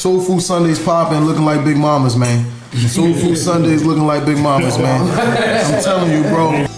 Soul Food Sundays popping, looking like big mamas, man. Soul Food Sundays looking like big mamas, man. I'm telling you, bro.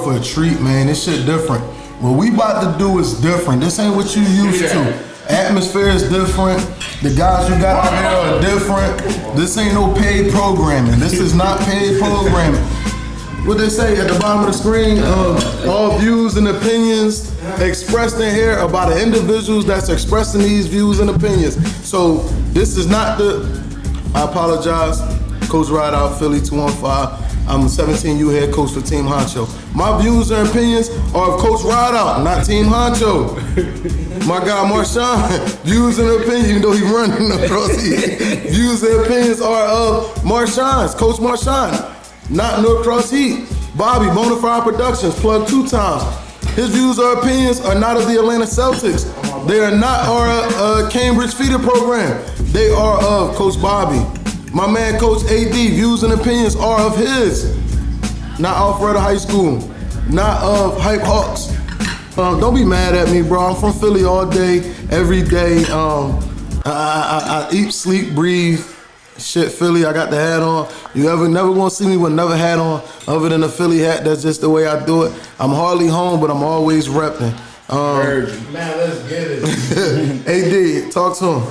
For a treat, man. This shit different. What we about to do is different. This ain't what you used to. Atmosphere is different. The guys you got out here are different. This ain't no paid programming. This is not paid programming. What they say at the bottom of the screen, all views and opinions expressed in here are by the individuals that's expressing these views and opinions. So this is not I apologize, Coach Ride Out Philly 215. I'm a 17U head coach for Team Honcho. My views and opinions are of Coach Rideout, not Team Honcho. My guy Marshawn, views and opinions, even though he's running across Heat, views and opinions are of Marshawn's, Coach Marshawn, not North Heat. Bobby, Bonafide Productions, plug 2 times. His views or opinions are not of the Atlanta Celtics. They are not our Cambridge feeder program. They are of Coach Bobby. My man, Coach AD, views and opinions are of his, not Alpharetta High School, not of Hype Hawks. Don't be mad at me, bro. I'm from Philly all day, every day. I eat, sleep, breathe. Shit, Philly, I got the hat on. You never gonna see me with another hat on other than a Philly hat. That's just the way I do it. I'm hardly home, but I'm always repping. Man, let's get it. AD, talk to him.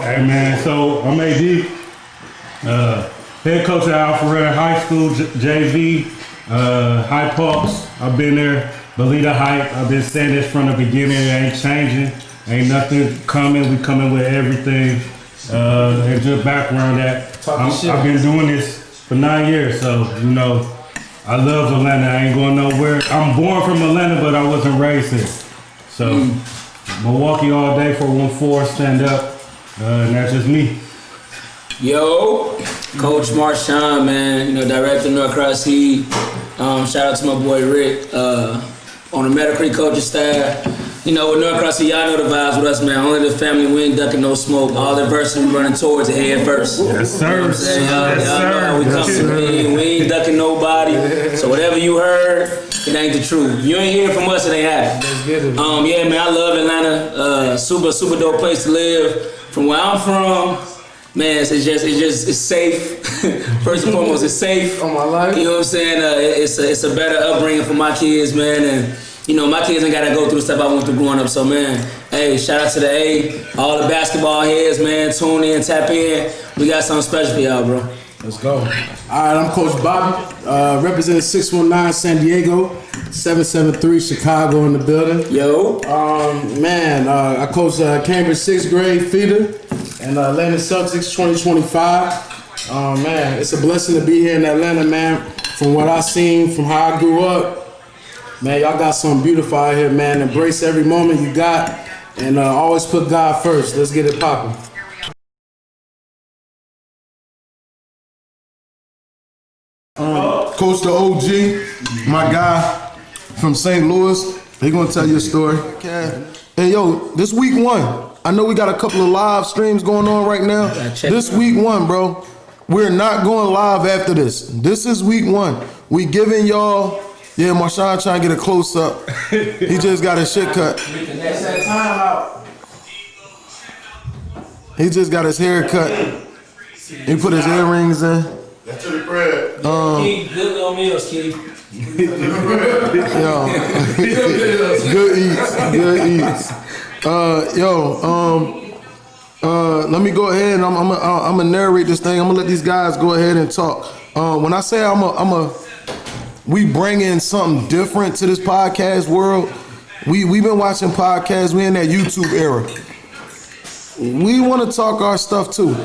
Hey, man, so I'm AD. Head coach at Alpharetta High School, JV, Hype Hawks. I've been there, believe the hype. I've been saying this from the beginning. It ain't changing. Ain't nothing coming. We coming with everything. And just background that I've been doing this for 9 years. So, you know, I love Atlanta. I ain't going nowhere. I'm born from Atlanta, but I wasn't raised here. So, Milwaukee all day, 414, stand up. And that's just me. Yo, Coach Marshawn, man, you know, director of North Heat. Shout out to my boy Rick on the Meadow Creek coaching staff. You know, with North Heat, y'all know the vibes with us, man. Only the family, we ain't ducking no smoke. All the adversity, we running towards it head first. Yes, sir. You know what I'm saying? Y'all know how we come. We ain't ducking nobody. So whatever you heard, it ain't the truth. If you ain't hearing from us, it ain't happening. Let's get it. Yeah, man, I love Atlanta. Super dope place to live. From where I'm from, man, it's safe. First and foremost, it's safe. On my life. You know what I'm saying? It's a better upbringing for my kids, man. And you know, my kids ain't gotta go through the stuff I went through growing up. So, man, hey, shout out to the A, all the basketball heads, man. Tune in, tap in. We got something special for y'all, bro. Let's go. All right, I'm Coach Bobby, representing 619 San Diego, 773 Chicago in the building. Yo. Man, I coach Cambridge 6th grade feeder and Atlanta Celtics 2025. Man, it's a blessing to be here in Atlanta, man. From what I seen, from how I grew up, man, y'all got something beautiful out here, man. Embrace every moment you got and always put God first. Let's get it popping. Coach the OG, my guy from St. Louis. They gonna tell you a story. Hey, yo, this week 1. I know we got a couple of live streams going on right now. This week 1, bro. We're not going live after this. This is week 1. We giving y'all, yeah, Marshawn trying to get a close up. He just got his shit cut. That's that time out. He just got his hair cut. He put his earrings in. That's to the crib. Keep good little meals, kid. Yo, good eats. Let me go ahead and I'm gonna narrate this thing. I'm gonna let these guys go ahead and talk. When I say we bring in something different to this podcast world. We've been watching podcasts. We in that YouTube era. We want to talk our stuff too.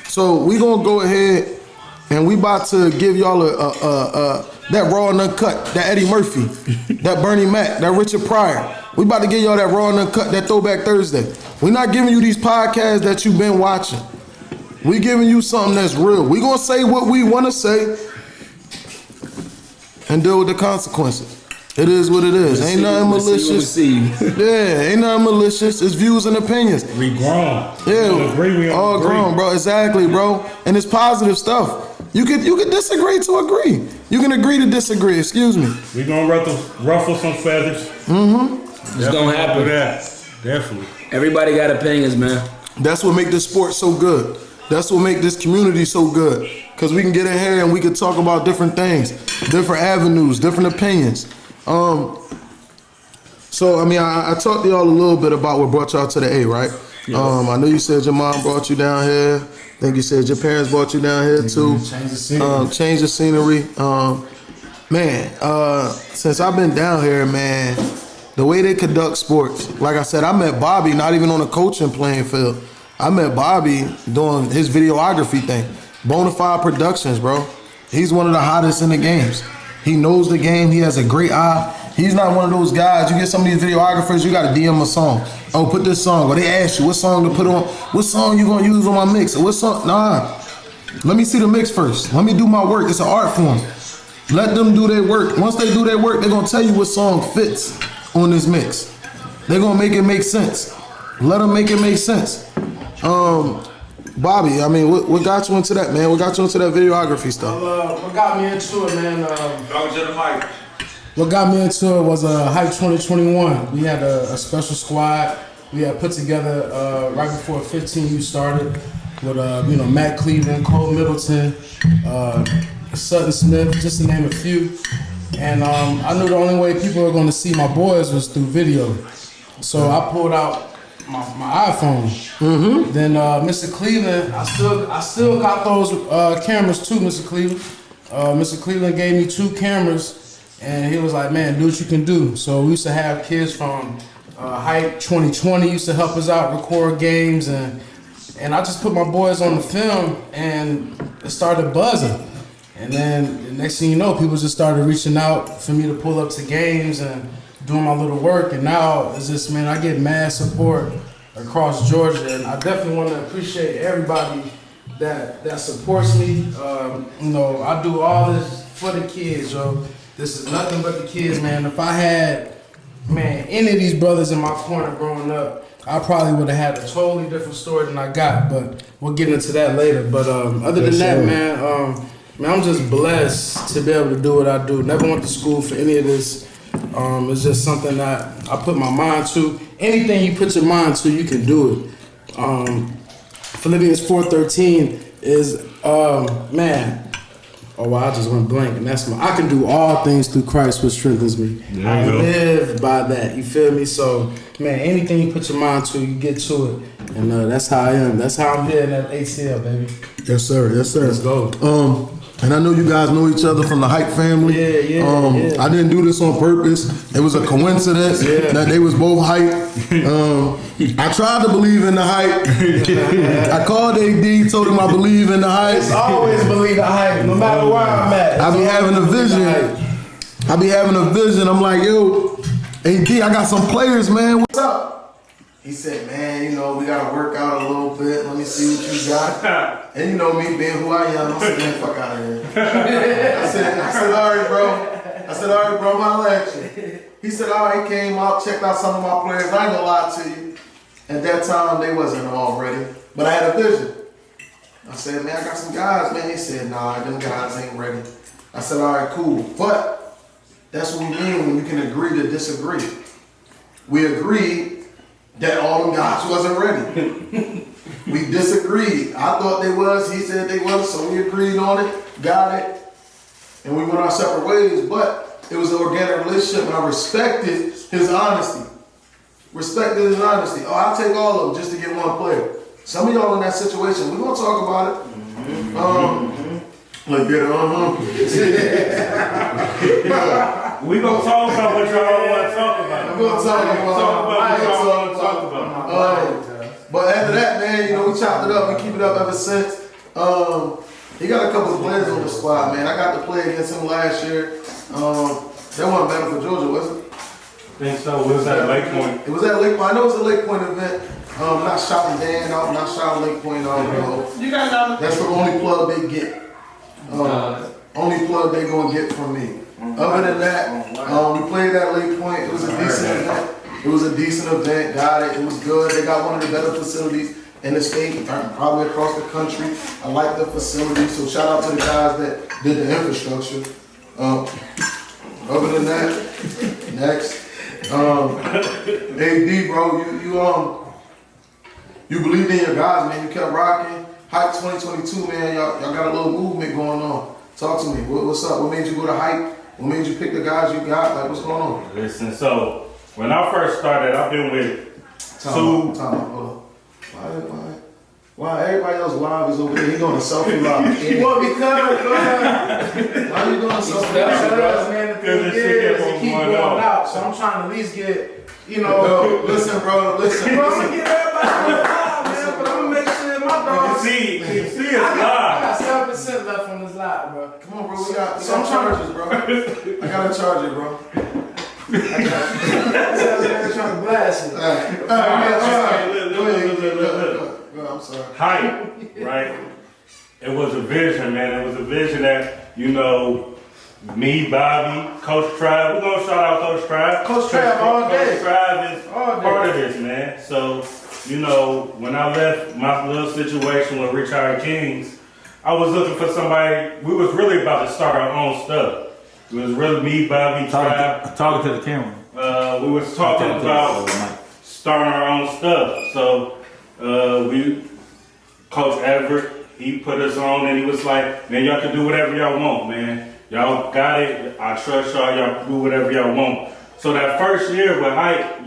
So we gonna go ahead and we about to give y'all that raw and uncut, that Eddie Murphy, that Bernie Mac, that Richard Pryor. We about to give y'all that raw and uncut, that Throwback Thursday. We're not giving you these podcasts that you've been watching. We giving you something that's real. We gonna say what we want to say and deal with the consequences. It is what it is. Ain't nothing malicious. Yeah, ain't nothing malicious. It's views and opinions. We grown. Yeah, we all agree. grown, bro. Exactly, bro. And it's positive stuff. You can disagree to agree. You can agree to disagree. Excuse me. We gonna ruffle some feathers. It's gonna happen. Do that. Definitely. Everybody got opinions, man. That's what make this sport so good. That's what make this community so good. Cause we can get in here and we can talk about different things, different avenues, different opinions. So I mean, I talked to y'all a little bit about what brought y'all to the A, right? Yes. I know you said your mom brought you down here. I think you said your parents brought you down here too. Change the scenery. Since I've been down here, man, the way they conduct sports, like I said, I met Bobby not even on a coaching playing field. I met Bobby doing his videography thing. Bonafide Productions, bro. He's one of the hottest in the games. He knows the game. He has a great eye. He's not one of those guys. You get some of these videographers, you got to DM a song. Oh, put this song. Or they ask you what song to put on. What song you gonna use on my mix? What song? Nah. Let me see the mix first. Let me do my work. It's an art form. Let them do their work. Once they do their work, they're gonna tell you what song fits on this mix. They're gonna make it make sense. Let them make it make sense. Bobby, I mean, what got you into that, man? What got you into that videography stuff? What got me into it, man? What got me into it was Hype 2021. We had a special squad we had put together right before 15U started with Matt Cleveland, Cole Middleton, Sutton Smith, just to name a few. And I knew the only way people were going to see my boys was through video. So I pulled out my iPhone. Then Mr. Cleveland, I still got those cameras too, Mr. Cleveland. Mr. Cleveland gave me 2 cameras, and he was like, "Man, do what you can do." So we used to have kids from Hype 2020 used to help us out, record games, and I just put my boys on the film, and it started buzzing. And then the next thing you know, people just started reaching out for me to pull up to games and doing my little work. And now it's just, man, I get mad support across Georgia, and I definitely want to appreciate everybody that supports me. I do all this for the kids, yo. This is nothing but the kids, man. If I had, any of these brothers in my corner growing up, I probably would have had a totally different story than I got, but we'll get into that later. But other than that, man, I'm just blessed to be able to do what I do. Never went to school for any of this. It's just something that I put my mind to. Anything you put your mind to, you can do it. Philippians 4:13 is, I just went blank, and that's I can do all things through Christ which strengthens me. I live by that, you feel me? So, man, anything you put your mind to, you get to it. And that's how I am. That's how I'm here in that ATL, baby. Yes, sir. Yes, sir. Let's go. And I know you guys know each other from the Hype family. Yeah. I didn't do this on purpose. It was a coincidence that they was both Hype. I tried to believe in the Hype. I called AD, told him I believe in the Hype. It's always believe the Hype, no matter where I'm at. I be having a vision. I'm like, yo, AD, I got some players, man. What's up? He said, man, we gotta work out a little bit. Let me see what you got. And me being who I am, I said, man, fuck out of here. I said, all right, bro. I'm gonna let you. He said, all right, he came out, checked out some of my players. I ain't gonna lie to you. At that time, they wasn't all ready. But I had a vision. I said, man, I got some guys, man. He said, nah, them guys ain't ready. I said, all right, cool. But that's what we mean when you can agree to disagree. We agreed that all them guys wasn't ready. We disagreed. I thought they was, he said they was, so we agreed on it, got it, and we went our separate ways, but it was an organic relationship, and I respected his honesty. Oh, I'll take all of them just to get one player. Some of y'all in that situation, we're going to talk about it. We gonna talk about what y'all don't want to talk about. We're gonna talk about. But after that, man, we chopped it up. We keep it up ever since. He got a couple of players on the squad, man. I got to play against him last year. That wasn't bad for Georgia, was it? think so. Was that Lake Point? It was at Lake Point. I know it was a Lake Point event. Not shouting Dan out, not shouting Lake Point out. You got another. That's the only plug they get. Only plug they gonna get from me. Other than that, we played at Lake Point. It was a decent event. It was a decent event. Got it. It was good. They got one of the better facilities in the state, probably across the country. I like the facility. So shout out to the guys that did the infrastructure. Other than that, next, AD, bro, you believed in your guys, man. You kept rocking. Hype 2022, man. Y'all got a little movement going on. Talk to me. What's up? What made you go to Hype? What made you pick the guys you got? Like, what's going on? Listen, so when I first started, I've been with Hold on. Why everybody else live is over there? He doing a selfie live. Well, because, bro. Why you doing a selfie live? Because, man, the thing is, it keep going out. So I'm trying to at least get, Yo, listen, bro. Listen. I'm gonna get everybody on the live, man, but I'm gonna make sure my dogs. see it's live. I got 7% left on this live, bro. Come on, bro. We got charges, bro. I got a charger, bro. Trying to blast it. All right. I'm sorry. Hype, right? It was a vision, man. It was a vision that, me, Bobby, Coach Tribe. We're gonna shout out Coach Tribe. Coach Tribe all day. Coach Tribe is All part day. of this, man. So, when I left my little situation with Richard Kings, I was looking for somebody. We was really about to start our own stuff. It was really me, Bobby, Tribe. Talking to the camera. We was talking about starting our own stuff. So Coach Everett, he put us on and he was like, man, y'all can do whatever y'all want, man. Y'all got it. I trust y'all. Y'all can do whatever y'all want. So that first year with Hype,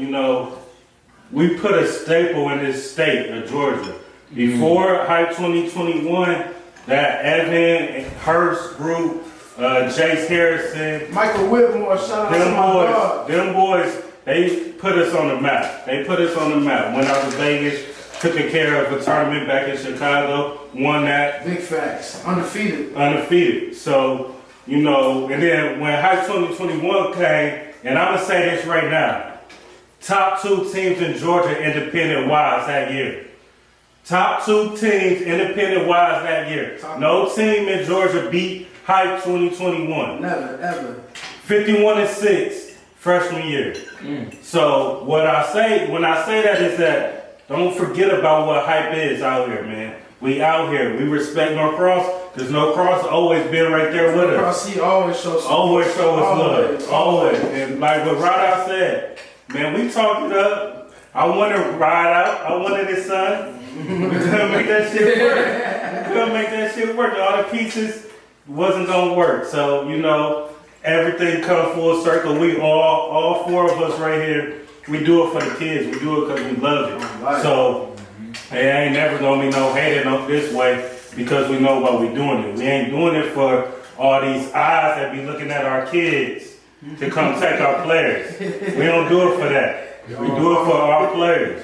we put a staple in this state of Georgia. Before Hype 2021, that Evan and Hurst group, Jace Harrison, Michael Whitmore, shout out to my dog. them boys, they put us on the map. Went out to Vegas, took care of a tournament back in Chicago, won that. Big facts. Undefeated. So, and then when Hype 2021 came, and I'm gonna say this right now, top 2 teams in Georgia independent-wise that year. Top 2 teams independent-wise that year. No team in Georgia beat Hype 2021. Never, ever. 51-6 freshman year. So when I say that is that don't forget about what Hype is out here, man. We out here. We respect Norcross because Norcross always been right there with us. Norcross, he always shows us Always show us love. Always. And like what Rada said, man, we talked it up. I want to ride out. I wanted his son. We couldn't make that shit work. All the pieces wasn't gonna work. So, everything come full circle. We all 4 of us right here, we do it for the kids. We do it because we love it. So, it ain't never gonna be no hating up this way because we know why we doing it. We ain't doing it for all these eyes that be looking at our kids to come take our players. We don't do it for that. We do it for our players.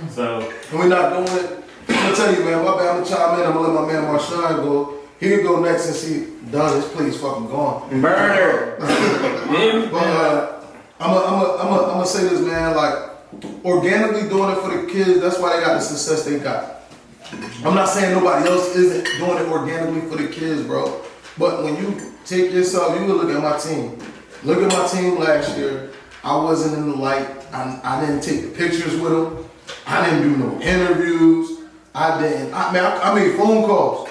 So, And we're not doing it. I'm gonna tell you, man. My bad. I'm gonna chime in. I'm gonna let my man Marshawn go. He can go next since he done. His play's fucking gone. Burner. But I'm gonna say this, man. Like organically doing it for the kids. That's why they got the success they got. I'm not saying nobody else isn't doing it organically for the kids, bro. But when you take yourself, you can look at my team. Look at my team last year. I wasn't in the light. I didn't take the pictures with them. I didn't do no interviews. I made phone calls.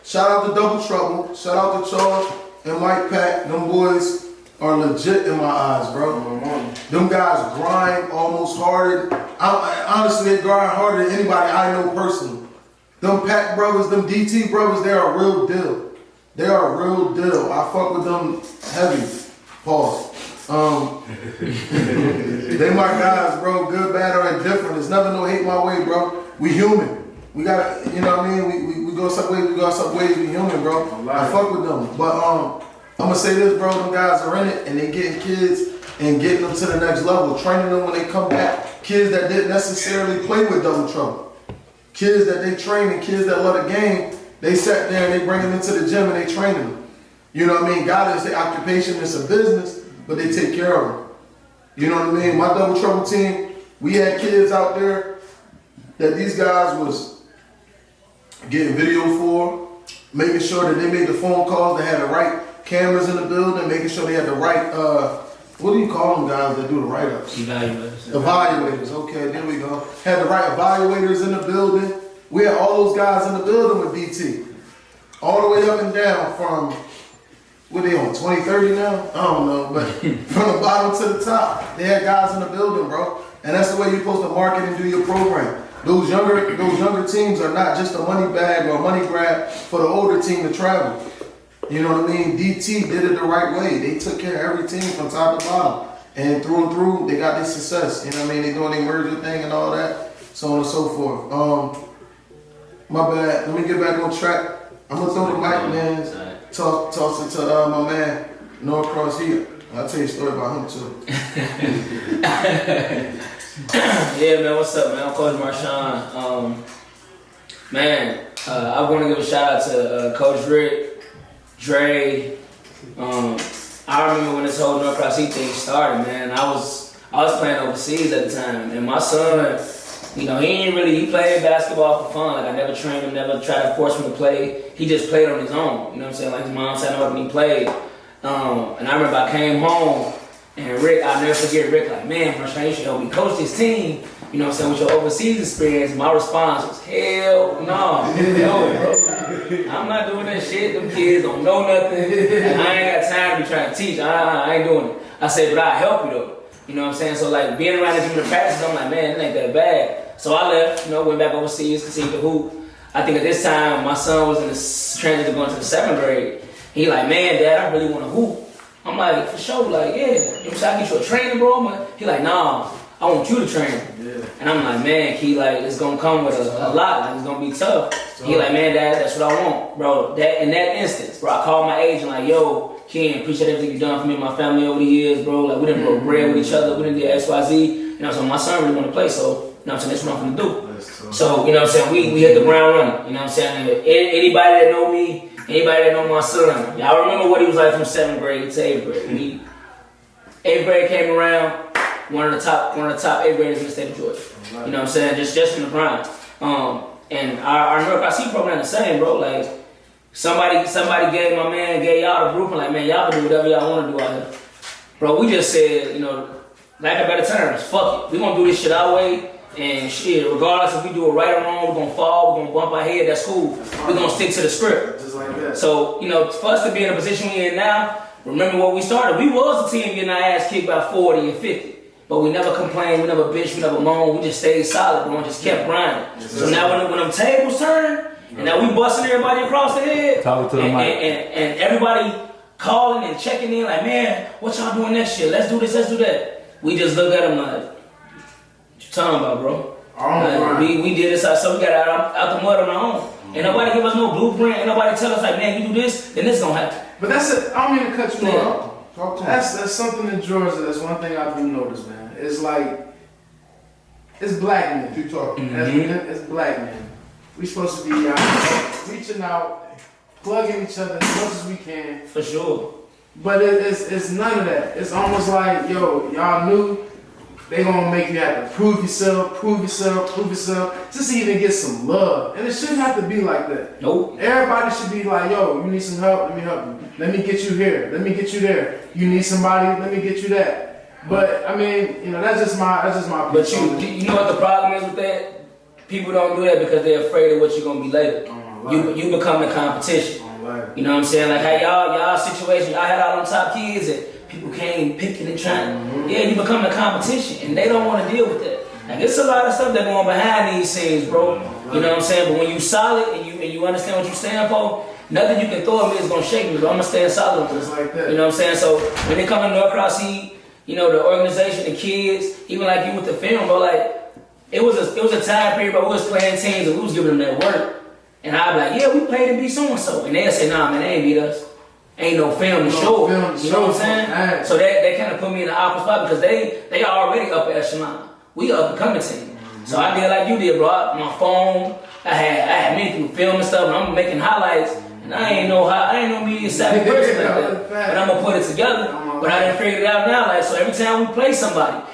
Shout out to Double Trouble. Shout out to Charles and Mike Pack. Them boys are legit in my eyes, bro. Them guys grind almost harder. Honestly, they grind harder than anybody I know personally. Them Pack brothers, them DT brothers, they are a real deal. They are a real deal. I fuck with them heavy. Pause. They my guys, bro. Good, bad, or indifferent. There's never no hate my way, bro. We human. We got, you know what I mean? We go some ways. We go some ways. We human, bro. I fuck with them. But I'm gonna say this, bro. Them guys are in it, and they getting kids and getting them to the next level, training them when they come back. Kids that didn't necessarily play with Double Trouble. Kids that they train and kids that love the game. They sat there and they bring them into the gym and they train them. You know what I mean? God is the occupation. It's a business, but they take care of them. You know what I mean? My double trouble team, we had kids out there that these guys was getting video for, making sure that they made the phone calls, they had the right cameras in the building, making sure they had the right, what do you call them guys that do the write-ups? Evaluators. Evaluators, okay, there we go. Had the right evaluators in the building. We had all those guys in the building with DT. All the way up and down from, what they on, 20, 30 now? I don't know, but from the bottom to the top, they had guys in the building, bro. And that's the way you're supposed to market and do your program. Those younger teams are not just a money bag or a money grab for the older team to travel. You know what I mean? DT did it the right way. They took care of every team from top to bottom. And through and through, they got their success. You know what I mean? They doing their merger thing and all that, so on and so forth. My bad. Let me get back on track. I'm gonna throw the mic, man. Toss it to my man, Norcross here. I'll tell you a story about him too. Yeah, man, what's up, man? I'm Coach Marshawn. Man, I want to give a shout out to Coach Rick, Dre. I remember when this whole Norcross Heat thing started, man. I was playing overseas at the time, and my son, you know, he played basketball for fun. Like, I never trained him, never tried to force him to play. He just played on his own. You know what I'm saying? Like, his mom sat him up and he played. And I remember I came home, and Rick, I'll never forget Rick, like, man, Marshawn, you should help me coach this team. You know what I'm saying? With your overseas experience, my response was, hell no, bro. I'm not doing that shit. Them kids don't know nothing. And I ain't got time to be trying to teach. I ain't doing it. I said, but I'll help you though. You know what I'm saying? So like being around the human practice, I'm like, man, it ain't that bad. So I left, you know, went back overseas, continued to hoop. I think at this time, my son was in the transition going to the 7th grade. He like, man, Dad, I really want to hoop. I'm like, for sure, like, yeah. You know, I get you a trainer, bro? He like, nah, I want you to train. Yeah. And I'm like, man, Key, like, it's gonna come with a lot. Like, it's gonna be tough. He like, man, Dad, that's what I want, bro. That in that instance, bro, I called my agent like, yo, Ken, appreciate everything you've done for me and my family over the years, bro. Like, we done broke bread with each other. We done did X, Y, Z. You know, so my son really want to play. So, you know what I'm saying, that's what I'm gonna do. So, you know what I'm saying, we hit the ground running. You know what I'm saying? Anybody that know me, anybody that know my son, y'all remember what he was like from 7th grade to 8th grade. 8th grade came around. One of the top 8th graders in the state of Georgia. You know what I'm saying? Just from the grind. And our Norcross Heat program the same, bro. Like somebody gave y'all the blueprint, like, man, y'all can do whatever y'all want to do out here. Bro, we just said, you know, lack of better terms, fuck it. We gonna do this shit our way, and shit, regardless if we do it right or wrong, we're gonna fall, we're gonna bump our head, that's cool. We're gonna stick to the script. Just like that. So, you know, for us to be in the position we're in now, remember what we started. We was a team getting our ass kicked by 40 and 50. But we never complained, we never bitched, we never moaned, we just stayed solid, bro, and just kept grinding. So now when them tables turn, and now we busting everybody across the head, and everybody calling and checking in like, man, what y'all doing next year? Let's do this, let's do that. We just look at them like, what you talking about, bro? Like, we did this ourselves, we got out the mud on our own. Ain't nobody give us no blueprint, ain't nobody tell us like, man, you do this, then this gonna happen. But that's it, I don't mean to cut you off. That's something in Georgia. That's one thing I do notice, man. It's like it's black men. Keep talking. It's black men. We supposed to be reaching out, plugging each other as much as we can. For sure. But it's none of that. It's almost like, yo, y'all knew they gonna make you have to prove yourself, just to even get some love. And it shouldn't have to be like that. Nope. Everybody should be like, yo, you need some help, let me help you. Let me get you here, let me get you there. You need somebody, let me get you that. But I mean, you know, that's just my But you know what the problem is with that? People don't do that because they're afraid of what you're gonna be later. You become the competition. You know what I'm saying? Like how y'all situation, y'all had all them top kids and people came picking and trying. Yeah, you become the competition, and they don't want to deal with that. Like, there's a lot of stuff that going behind these scenes, bro. You know what I'm saying? But when you solid and you understand what you stand for, nothing you can throw at me is gonna shake me. But I'm gonna stand solid with like that. You know what I'm saying? So when they come to Norcross Heat, you know, the organization, the kids, even like you with the film, bro, like it was a time period, but we was playing teams and we was giving them that work. And I'd be like, yeah, we played to beat so and so, and they'll say, nah, man, they ain't beat us. Ain't no film to show. You know what I'm saying? So that kind of put me in the awkward spot because they are already up at echelon. We up and coming team. So I did like you did, bro. My phone, I had many people filming stuff, and I'm making highlights. And I ain't no media savvy person like that. But I'm gonna put it together. But I done figured it out now. Like, so every time we play somebody,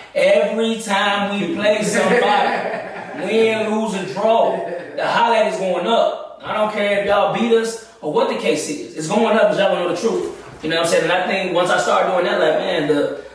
win, lose, and draw, the highlight is going up. I don't care if y'all beat us or what the case is. It's going up because y'all know the truth. You know what I'm saying? And I think once I started doing that, like, man,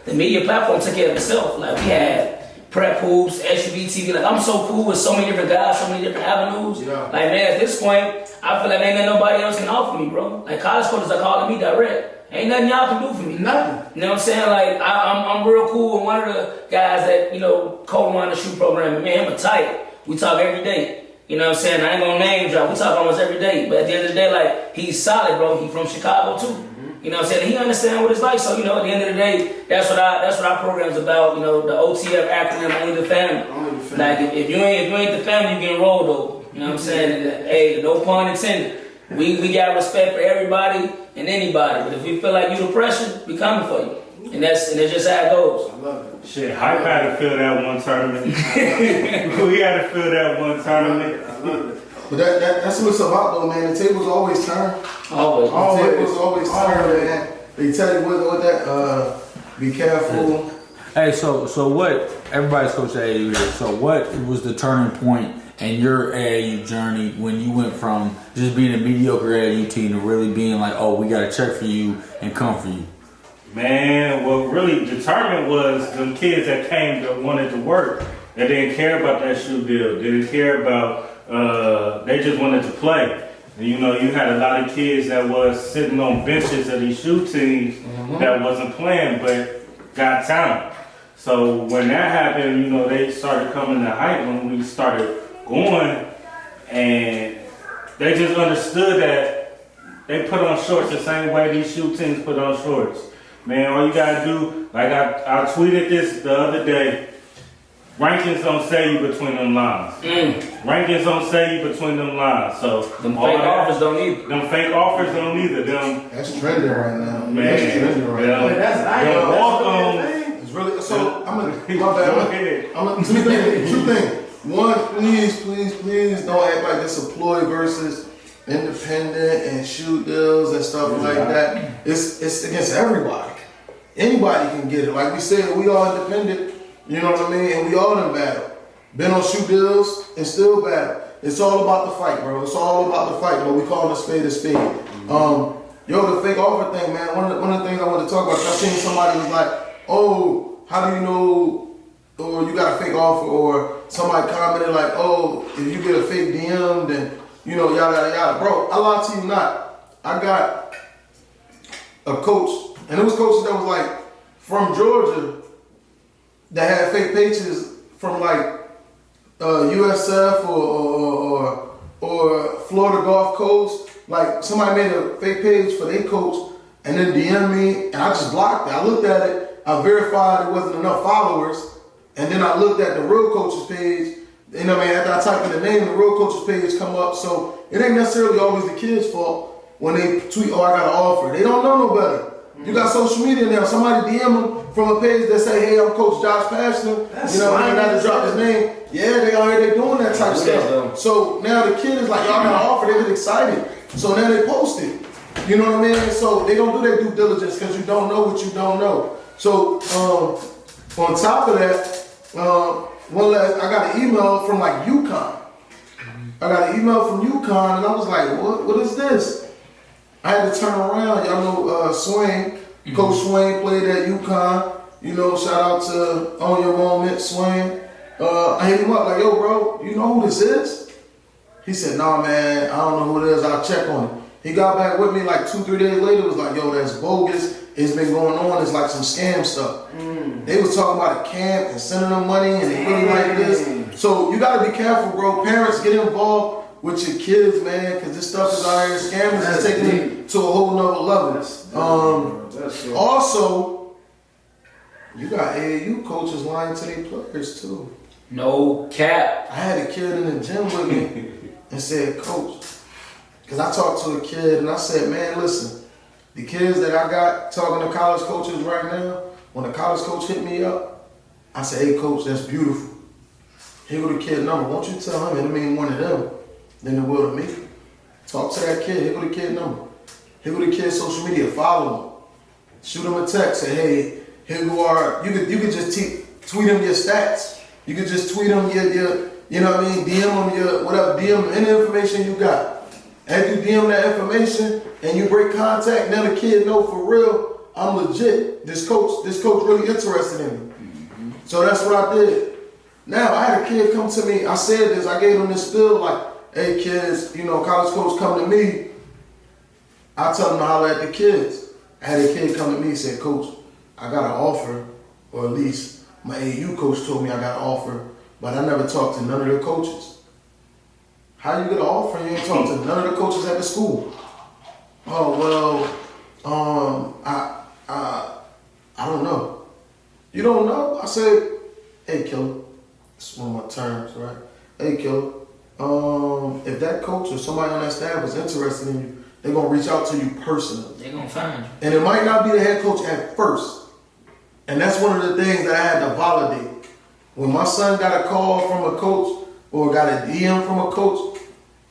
the media platform took care of itself. Like, we had prep hoops, SUV TV. Like, I'm so cool with so many different guys, so many different avenues. Yeah. Like, man, at this point, I feel like ain't nothing nobody else can offer me, bro. Like, college coaches are calling me direct. Ain't nothing y'all can do for me. Nothing. You know what I'm saying? Like, I'm real cool with one of the guys that, you know, co-run the shoe program. And me and him are tight. We talk every day. You know what I'm saying? I ain't gonna name drop. We talk almost every day. But at the end of the day, like, he's solid, bro. He from Chicago, too. You know what I'm saying? He understands what it's like. So, you know, at the end of the day, that's what our program's about. You know, the O.T.F acronym, only the family. Like, if you ain't the family, you getting rolled over. You know what I'm saying? And, hey, no pun intended. We got respect for everybody and anybody. But if we feel like you the pressure, we coming for you. And that's just how it goes. I love it. Shit, Hype had to fill that one tournament. We had to fill that one tournament. I love it. But that's what it's about, though, man. The tables always turn. Always. The tables always turn, man. They tell you what that, be careful. Hey, so what, everybody's coach at AAU here, so what was the turning point in your AAU journey when you went from just being a mediocre AAU team to really being like, oh, we got to check for you and come for you? Man, what really determined was them kids that came that wanted to work. That didn't care about that shoe deal. Didn't care about, they just wanted to play. And, you know, you had a lot of kids that was sitting on benches of these shoe teams that wasn't playing but got talent. So when that happened, you know, they started coming to Hype when we started going, and they just understood that they put on shorts the same way these shoe teams put on shorts. Man, all you gotta do, like I tweeted this the other day, rankings don't say you between them lines. Rankings don't say you between them lines. So them fake offers don't either. Them fake offers don't either. That's trending right now. Man, that's trending right now. That's It's really so. I'm gonna two things. One, please don't act like it's a ploy versus independent and shoe deals and stuff like that. It's against everybody. Anybody can get it. Like we said, we all independent. You know what I mean? And we all in battle. Been on shoe deals and still battle. It's all about the fight, bro. It's all about the fight, but we call it a spade a spade. Yo, the fake offer thing, man. One of the things I want to talk about. I seen somebody was like, "Oh, how do you know?" Or you got a fake offer, or somebody commented like, "Oh, if you get a fake DM, then you know yada yada yada." Bro, I lie to you not. I got a coach, and it was coaches that was like from Georgia that had fake pages from like USF or Florida Gulf Coast. Like somebody made a fake page for their coach and then DM me, and I just blocked it. I looked at it, I verified it wasn't enough followers, and then I looked at the real coach's page. You know what I mean? After I type in the name, the real coach's page come up. So it ain't necessarily always the kid's fault when they tweet, "Oh, I got an offer." They don't know no better. You got social media now. Somebody DM them from a page that say, "Hey, I'm Coach Josh Pashner." You know, I got to drop his name. Yeah, they out here, they doing that type of stuff. So now the kid is like, "Y'all got an offer." They get excited. So now they post it. You know what I mean? So they don't do their due diligence because you don't know what you don't know. So on top of that, I got an email from like UConn. I got an email from UConn, and I was like, "What is this?" I had to turn around. Y'all know Swain, Coach Swain played at UConn. You know, shout out to On Your Moment, Swain. I hit him up like, "Yo, bro, you know who this is?" He said, "Nah, man, I don't know who it is. I'll check on it." He got back with me like 2-3 days later. Was like, "Yo, that's bogus. It's been going on. It's like some scam stuff." They was talking about a camp and sending them money and they really like this. So you gotta be careful, bro. Parents, get involved with your kids, man, because this stuff is out here. Scammers is taking it to a whole nother level. Also, you got AAU coaches lying to their players too. No cap. I had a kid in the gym with me and said, "Coach," because I talked to a kid and I said, "Man, listen, the kids that I got talking to college coaches right now, when a college coach hit me up, I said, 'Hey, coach, that's beautiful. Here go the kid number. Won't you tell him it'll mean one of them than it will to me? Talk to that kid. Here go the kid number. Here go the kid's social media. Follow him. Shoot them a text. Say, hey, here you are. You could just tweet them your stats. You could just tweet them your you know what I mean? DM them your whatever. DM any information you got. As you DM that information and you break contact, now the kid know for real, I'm legit. This coach really interested in me. So that's what I did. Now I had a kid come to me. I said this. I gave him this spiel like, hey kids, you know, college coach come to me. I tell them to holler at the kids. I had a kid come to me and said, Coach, I got an offer, or at least my AU coach told me I got an offer, but I never talked to none of the coaches. How you get an offer and you ain't talk to none of the coaches at the school? Oh, well, I don't know. You don't know? I said, hey, Killer, it's one of my terms, right? Hey, Killer, if that coach or somebody on that staff is interested in you, they're going to reach out to you personally. They're going to find you. And it might not be the head coach at first. And that's one of the things that I had to validate. When my son got a call from a coach or got a DM from a coach,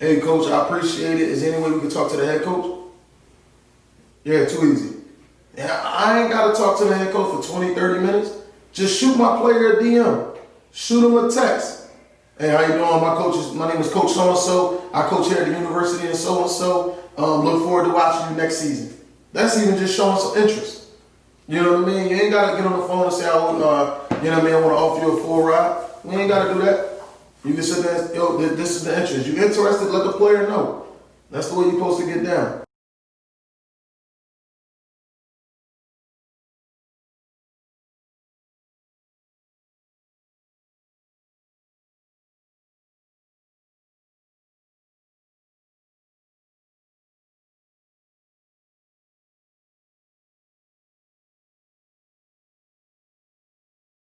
hey, coach, I appreciate it. Is there any way we can talk to the head coach? Yeah, too easy. And I ain't got to talk to the head coach for 20, 30 minutes. Just shoot my player a DM. Shoot him a text. Hey, how you doing? My name is Coach so-and-so. I coach here at the university and so-and-so. Look forward to watching you next season. That's even just showing some interest. You know what I mean? You ain't got to get on the phone and say, you know what I mean, I want to offer you a full ride. We ain't got to do that. You can sit there and, yo, this is the interest. You interested, let the player know. That's the way you're supposed to get down.